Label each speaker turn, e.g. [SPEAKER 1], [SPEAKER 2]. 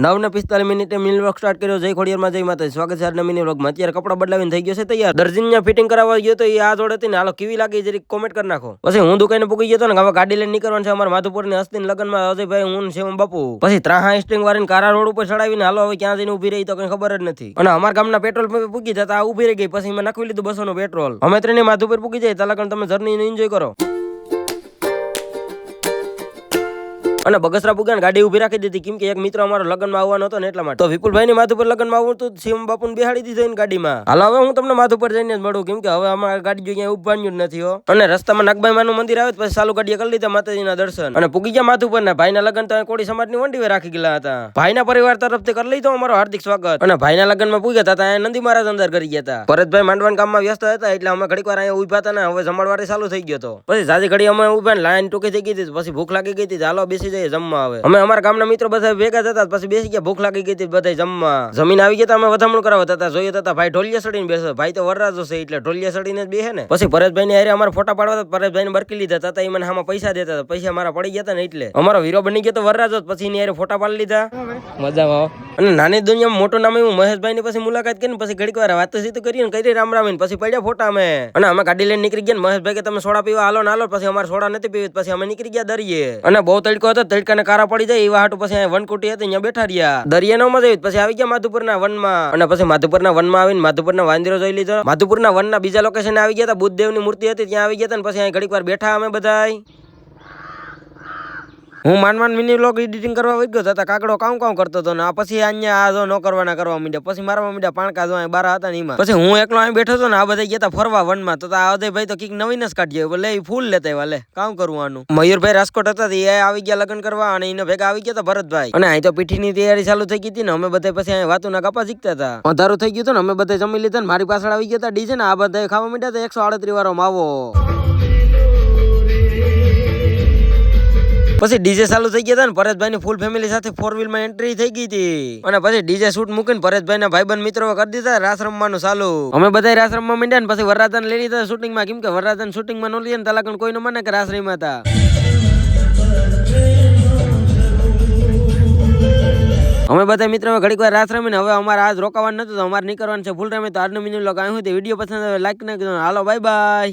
[SPEAKER 1] 9:45 mini vlog start કર્યો. જય ખોડિયારમાં જય માતા. સ્વાગત છે આજના મિની વ્લોગમાં. અત્યારે કપડા બદલાવીને થઈ ગયો છે તૈયાર. દર્જીને ફિટિંગ કરાવવા ગયો તો એ આ જોડે હતી ને, હાલો કેવી લાગી જરી કોમેન્ટ કરી નાખો. પછી હું દુકાને પૂગી ગયો તો ને, હવે ગાડી લઈને નીકળવાનું છે અમારા માધુપુરની હસ્તીન લગ્નમાં. અજયભાઈ, હું શિવમ બાપુ. પછી ત્રાહા સ્ટ્રિંગ વાળીને કારા રોડ ઉપર ચડાવીને હાલો હવે ક્યાં જઈને ઉભી રહી તો કઈ ખબર જ નથી. અને અમારા ગામના પેટ્રોલ પંપે પૂગી જતા ઉભી રહી ગઈ. પછી મેં નાખી લીધું 200 નું પેટ્રોલ. અમે ત્રણે માધુપુર પૂગી જાય ત્યાં લગન તમે જર્ની એન્જોય કરો. અને બગસરા પુગાને ગાડી ઉભી રાખી દીધી, કેમ કે એક મિત્ર અમારો લગ્નમાં આવવાનો હતો ને એટલા માટે. તો વિપુલભાઈ ની માધુપુર લગ્નમાં આવવું હતું, શિવમ બાપુને બેહાડી દીધો એની ગાડીમાં. હાલ હવે હું તમને માધુપુર જઈને જ મળું, કેમ કે હવે અમારી ગાડી જો ક્યાંય ઉભાન્યું જ નથી હો. અને રસ્તામાં નાગબાઈ માનું મંદિર આવે પછી ચાલુ ગાડીએ કરી લીધા માતાજીના દર્શન. અને પૂગી ગયા માધુપુર ના ભાઈના લગ્ન તો કોળી સમાજની વંડીવે રાખી ગયેલા હતા. ભાઈના પરિવાર તરફથી કરી લીધો અમારો હાર્દિક સ્વાગત. અને ભાઈના લગ્નમાં પૂગ્યા હતા ત્યાં નંદી મહારાજ અંદર કરી ગયા હતા. ભરતભાઈ માંડવાન કામમાં વ્યસ્ત હતા એટલે અમે ઘડીક વાર અહીંયા ઉભા હતા ને હવે જમણવારે ચાલુ થઈ ગયો હતો. પછી સાજી ઘડી અમે ઉભા ને લાઈન ટૂંકી થઈ ગઈ હતી. પછી ભૂખ લાગી ગઈ હતી, હાલો બેસી જઈએ જમવા. આવે અમે અમારા ગામના મિત્રો બધા ભેગા થતા પછી બેસી ગયા. ભૂખ લાગી ગઈ હતી, બધા જમવા જમીન આવી ગયા. અમે વધામણું કરાવતા હતા. જોઈએ હતા ભાઈ ઢોલિયા સડીને બેસે. ભાઈ તો વરરાજો છે એટલે ઢોલિયા સડીને જ બેસે ને. પછી પરેશભાઈ ને હારે અમારા ફોટા પાડવા. પરેશભાઈ ને બરકી લીધા હતા. એ મને આમાં પૈસા દેતા હતા. પૈસા મારા પડી ગયા હતા ને એટલે અમારો હીરો બની ગયો તો વરરાજો. પછી એની હારે ફોટા પાડી લીધા. મજામાં. અને નાની દુનિયામાં મોટું નામ એવું મહેશભાઈ ની પછી મુલાકાત કરીને પછી ઘડીક વાર વાતચીત કરી ને કરી રામ રામ. પછી પડ્યા ફોટા અમે. અને અમે ગાડી લઈને નીકળી ગયા. મહેશભાઈ કે તમે સોડા પીવા હાલો ને હાલો. પછી અમારે સોડા નથી પીવી. પછી અમે નીકળી ગયા દરિયે. અને બહુ તડકો હતો, તડકાને કારા પડી જાય એવા હાટું પછી વનકુટી હતી ત્યાં બેઠા રહ્યા. દરિયા નો મજા આવી. પછી આવી ગયા માધુપુરના વનમાં. અને પછી માધુપુરના વનમાં આવીને માધુપુરના વાંદરો જોઈ લીધો. માધુપુરના વનના બીજા લોકેશન આવી ગયા હતા. બુદ્ધદેવ ની મૂર્તિ હતી ત્યાં આવી ગયા હતા. પછી અહીં ઘડીક વાર બેઠા અમે બધા. હું માનવાન મિની વ્લોગ એડિટિંગ કરવા વઈ ગયો હતા. કાકડો કામ કરતો હતો ને પછી અહીંયા આ જો નો કરવાના કરવા માંડ્યા. પછી મારવા માંડ્યા પાણકા જો અહીં બાર હતા ને એમાં. પછી હું એકલો અહીં બેઠો હતો ને આ બધા ગયા હતા ફરવા વનમાં. તો આ અજયભાઈ તો કઈક નવીન જ કાઢીએ એટલે ફૂલ લેતા એવા લે કામ કરવાનું. મયુરભાઈ રાજકોટ હતા એ આવી ગયા લગ્ન કરવા. અને એને ભેગા આવી ગયા હતા ભરતભાઈ. અને અહીં તો પીઠીની તૈયારી ચાલુ થઈ ગઈ હતી ને અમે બધા પછી અહીં વાતું ના કપા શીખતા હતા. અંધારું થઈ ગયું હતું ને અમે બધા જમી લીધા ને મારી પાછળ આવી ગયા હતા ડીજે ને. આ બધા ખાવા માંડ્યા હતા 138 વાળો માવો. પછી ડીજે ચાલુ થઈ ગયા હતા ને પરેશભાઈ ની ફૂલ ફેમિલી સાથે 4 વ્હીલ માં એન્ટ્રી થઈ ગઈ હતી. અને પછી ડીજે શૂટ મૂકીને પરેશભાઈ ના ભાઈબંધ મિત્રો કરી દીધા રાસ રમવાનું ચાલુ. અમે બધા રાસ રમવા માંડ્યા ને પછી વરરાજાને લઈ લીધા શૂટિંગ માં, કેમ કે વરરાજાને શૂટિંગ માં ન લઈએ ને તલાકણ કોઈ ન માને કે રાસ રમ્યા હતા. અમે બધા મિત્રો ઘડીક વાર રાસ રમીને હવે અમારે આજ રોકાવાનું નતું તો અમારે નીકળવાનું છે ફૂલ રમી. તો આજનો મિની વ્લોગ આવ્યો હોય તો વિડીયો પસંદ આવે લાઈક નાખજો. હાલો બાય બાય.